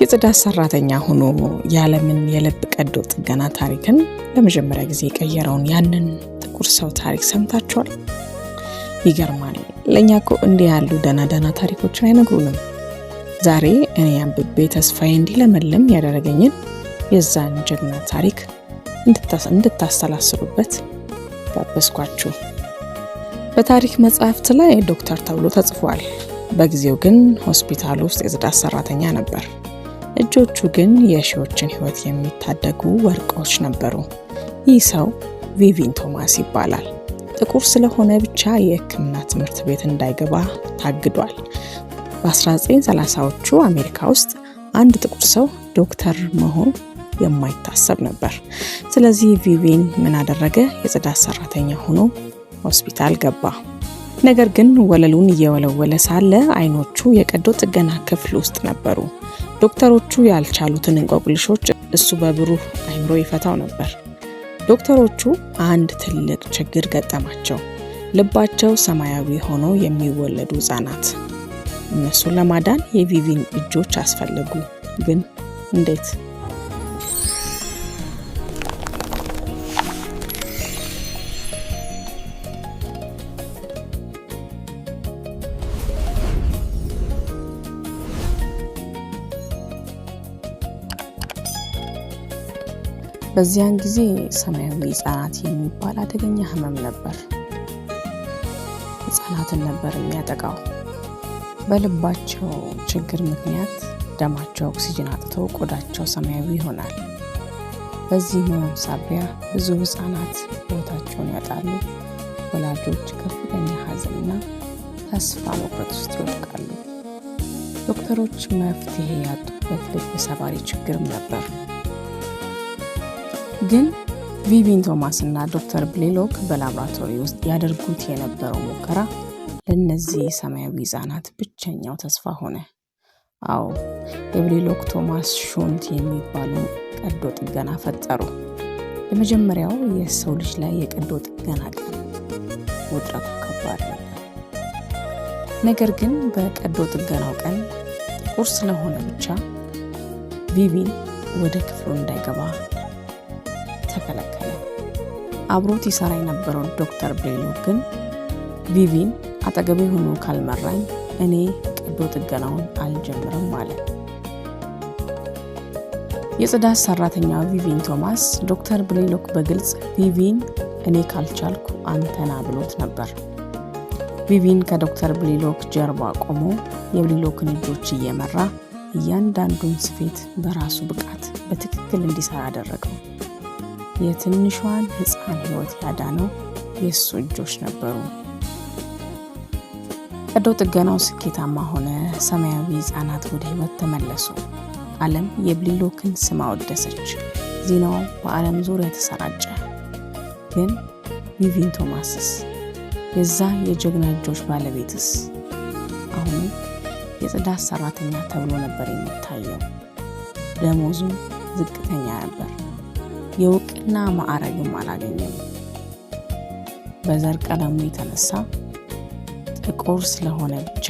የጽዳት ሰራተኛ ሆኖ የዓለምን የልብ ቀዶ ጥገና ታሪክን ለመጀመሪያ ጊዜ የቀየረውን ያንን ጥቁር ሰው ታሪክ ሰምታችኋል? ይገርማል። ለእኛ እኮ እንዲህ ያሉ ደህና ታሪኮችን አይነግሩንም። ዛሬ እኔ አንብቤ ተስፋዬ እንዲለመልም ያደረገኝን የዛን ጀግና ታሪክ እንድታሰላስሉበት ጋበዝኳችሁ። በታሪክ መጽሐፍት ላይ ዶክተር ተብሎ ተጽፏል። በጊዜው ግን ሆስፒታል ውስጥ የጽዳት ሰራተኛ ነበር። እጆቹ ግን የሺዎችን ህይወት የሚታደጉ ወርቆች ነበሩ። ይህ ሰው ቪቪን ቶማስ ይባላል። ጥቁር ስለሆነ ብቻ የሕክምና ትምህርት ቤት እንዳይገባ ታግዷል። በ1930ዎቹ አሜሪካ ውስጥ አንድ ጥቁር ሰው ዶክተር መሆን የማይታሰብ ነበር። ስለዚህ ቪቪን ምን አደረገ? የጽዳት ሰራተኛ ሆኖ ሆስፒታል ገባ። ነገር ግን ወለሉን እየወለወለ ሳለ አይኖቹ የቀዶ ጥገና ክፍል ውስጥ ነበሩ። ዶክተሮቹ ያልቻሉትን እንቆቅልሾች እሱ በብሩህ አይምሮ ይፈታው ነበር። ዶክተሮቹ አንድ ትልቅ ችግር ገጠማቸው። ልባቸው ሰማያዊ ሆኖ የሚወለዱ ህጻናት። እነሱን ለማዳን የቪቪን እጆች አስፈለጉ። ግን እንዴት? በዚያን ጊዜ ሰማያዊ ህጻናት የሚባል አደገኛ ህመም ነበር። ህጻናትን ነበር የሚያጠቃው። በልባቸው ችግር ምክንያት ደማቸው ኦክሲጅን አጥቶ ቆዳቸው ሰማያዊ ይሆናል። በዚህ ህመም ሳቢያ ብዙ ህጻናት ህይወታቸውን ያጣሉ። ወላጆች ከፍተኛ ሀዘንና ተስፋ መቁረጥ ውስጥ ይወድቃሉ። ዶክተሮች መፍትሄ ያጡበት ልብ ሰባሪ ችግርም ነበር። ግን ቪቪን ቶማስ እና ዶክተር ብሌሎክ በላቦራቶሪ ውስጥ ያደርጉት የነበረው ሙከራ ለእነዚህ ሰማያዊ ህጻናት ብቸኛው ተስፋ ሆነ። አዎ፣ የብሌሎክ ቶማስ ሹንት የሚባሉ ቀዶ ጥገና ፈጠሩ። የመጀመሪያው የሰው ልጅ ላይ የቀዶ ጥገና ቀን ውጥረቱ ከባድ ነበር። ነገር ግን በቀዶ ጥገናው ቀን ጥቁር ስለሆነ ብቻ ቪቪን ወደ ክፍሉ እንዳይገባ ተከለከለ። አብሮት ይሰራ የነበረው ዶክተር ብሌሎክ ግን ቪቪን አጠገቤ ሆኖ ካልመራኝ እኔ ቀዶ ጥገናውን አልጀምርም አለ። የጽዳት ሰራተኛ ቪቪን ቶማስ ዶክተር ብሌሎክ በግልጽ ቪቪን እኔ ካልቻልኩ አንተና ብሎት ነበር። ቪቪን ከዶክተር ብሌሎክ ጀርባ ቆሞ የብሌሎክን እጆች እየመራ እያንዳንዱን ስፌት በራሱ ብቃት በትክክል እንዲሰራ አደረገው። የትንሿን ህፃን ህይወት ያዳነው የእሱ እጆች ነበሩ። ቀዶ ጥገናው ስኬታማ ሆነ። ሰማያዊ ህፃናት ወደ ህይወት ተመለሱ። ዓለም የብሌሎክን ስም አወደሰች። ዜናው በዓለም ዙሪያ ተሰራጨ። ግን ቪቪን ቶማስስ? የዛ የጀግና እጆች ባለቤትስ? አሁን የጽዳት ሰራተኛ ተብሎ ነበር የሚታየው። ደሞዙ ዝቅተኛ ነበር። የእውቅና ማዕረግም አላገኘም። በዘር ቀለሙ የተነሳ ጥቁር ስለሆነ ብቻ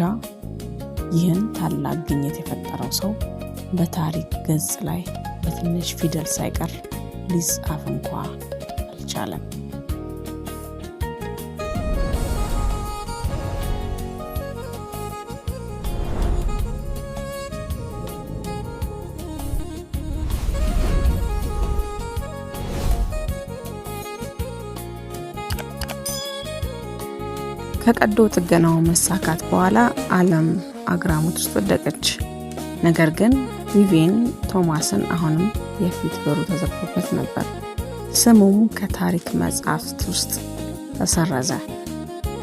ይህን ታላቅ ግኝት የፈጠረው ሰው በታሪክ ገጽ ላይ በትንሽ ፊደል ሳይቀር ሊጻፍ እንኳ አልቻለም። ከቀዶ ጥገናው መሳካት በኋላ ዓለም አግራሞት ውስጥ ወደቀች። ነገር ግን ቪቪን ቶማስን አሁንም የፊት በሩ ተዘግቶበት ነበር። ስሙም ከታሪክ መጽሐፍት ውስጥ ተሰረዘ።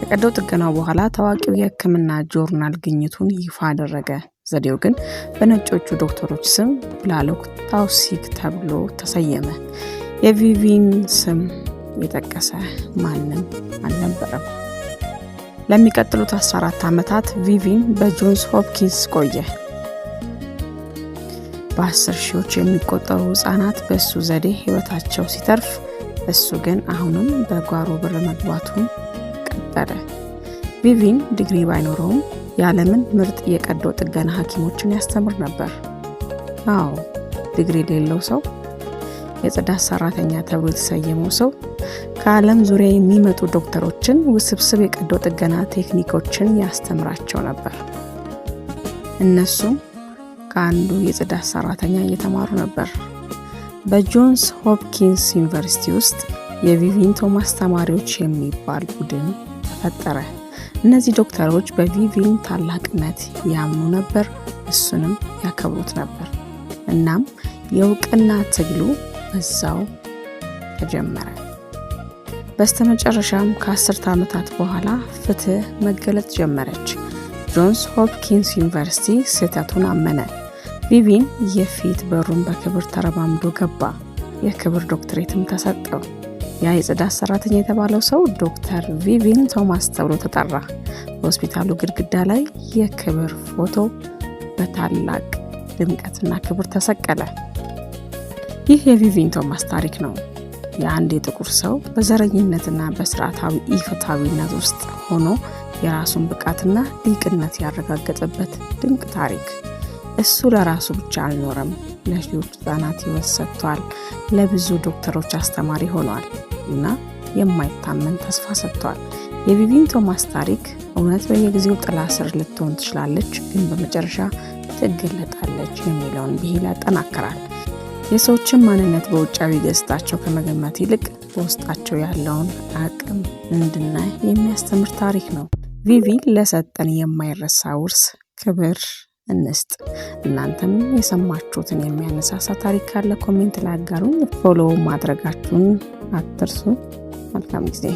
ከቀዶ ጥገናው በኋላ ታዋቂው የሕክምና ጆርናል ግኝቱን ይፋ አደረገ። ዘዴው ግን በነጮቹ ዶክተሮች ስም ብሌሎክ ታውሲክ ተብሎ ተሰየመ። የቪቪን ስም የጠቀሰ ማንም አልነበረም። ለሚቀጥሉት 14 ዓመታት ቪቪን በጆንስ ሆፕኪንስ ቆየ። በ10 ሺዎች የሚቆጠሩ ህጻናት በእሱ ዘዴ ህይወታቸው ሲተርፍ፣ እሱ ግን አሁንም በጓሮ በር መግባቱን ቀጠለ። ቪቪን ዲግሪ ባይኖረውም የዓለምን ምርጥ የቀዶ ጥገና ሐኪሞችን ያስተምር ነበር። አዎ ዲግሪ የሌለው ሰው የጽዳት ሰራተኛ ተብሎ የተሰየመው ሰው ከዓለም ዙሪያ የሚመጡ ዶክተሮችን ውስብስብ የቀዶ ጥገና ቴክኒኮችን ያስተምራቸው ነበር። እነሱም ከአንዱ የጽዳት ሰራተኛ እየተማሩ ነበር። በጆንስ ሆፕኪንስ ዩኒቨርሲቲ ውስጥ የቪቪን ቶማስ ተማሪዎች የሚባል ቡድን ተፈጠረ። እነዚህ ዶክተሮች በቪቪን ታላቅነት ያምኑ ነበር፣ እሱንም ያከብሩት ነበር። እናም የእውቅና ትግሉ በዛው ተጀመረ። በስተመጨረሻም ከ10 ዓመታት በኋላ ፍትህ መገለጥ ጀመረች። ጆንስ ሆፕኪንስ ዩኒቨርሲቲ ስህተቱን አመነ። ቪቪን የፊት በሩን በክብር ተረማምዶ ገባ። የክብር ዶክትሬትም ተሰጠው። ያ የጽዳት ሰራተኛ የተባለው ሰው ዶክተር ቪቪን ቶማስ ተብሎ ተጠራ። በሆስፒታሉ ግድግዳ ላይ የክብር ፎቶ በታላቅ ድምቀትና ክብር ተሰቀለ። ይህ የቪቪን ቶማስ ታሪክ ነው። የአንድ የጥቁር ሰው በዘረኝነትና በስርዓታዊ ኢፍትሐዊነት ውስጥ ሆኖ የራሱን ብቃትና ሊቅነት ያረጋገጠበት ድንቅ ታሪክ። እሱ ለራሱ ብቻ አልኖረም፣ ለሺዎች ሕፃናት ሕይወት ሰጥቷል። ለብዙ ዶክተሮች አስተማሪ ሆኗል እና የማይታመን ተስፋ ሰጥቷል። የቪቪን ቶማስ ታሪክ እውነት በየጊዜው ጥላ ስር ልትሆን ትችላለች፣ ግን በመጨረሻ ትገለጣለች የሚለውን ብሂል ያጠናክራል። የሰዎችን ማንነት በውጫዊ ገጽታቸው ከመገመት ይልቅ በውስጣቸው ያለውን አቅም እንድናይ የሚያስተምር ታሪክ ነው። ቪቪን ለሰጠን የማይረሳ ውርስ ክብር እንስጥ። እናንተም የሰማችሁትን የሚያነሳሳ ታሪክ ካለ ኮሜንት ላይ አጋሩኝ። ፎሎ ማድረጋችሁን አትርሱ። መልካም ጊዜ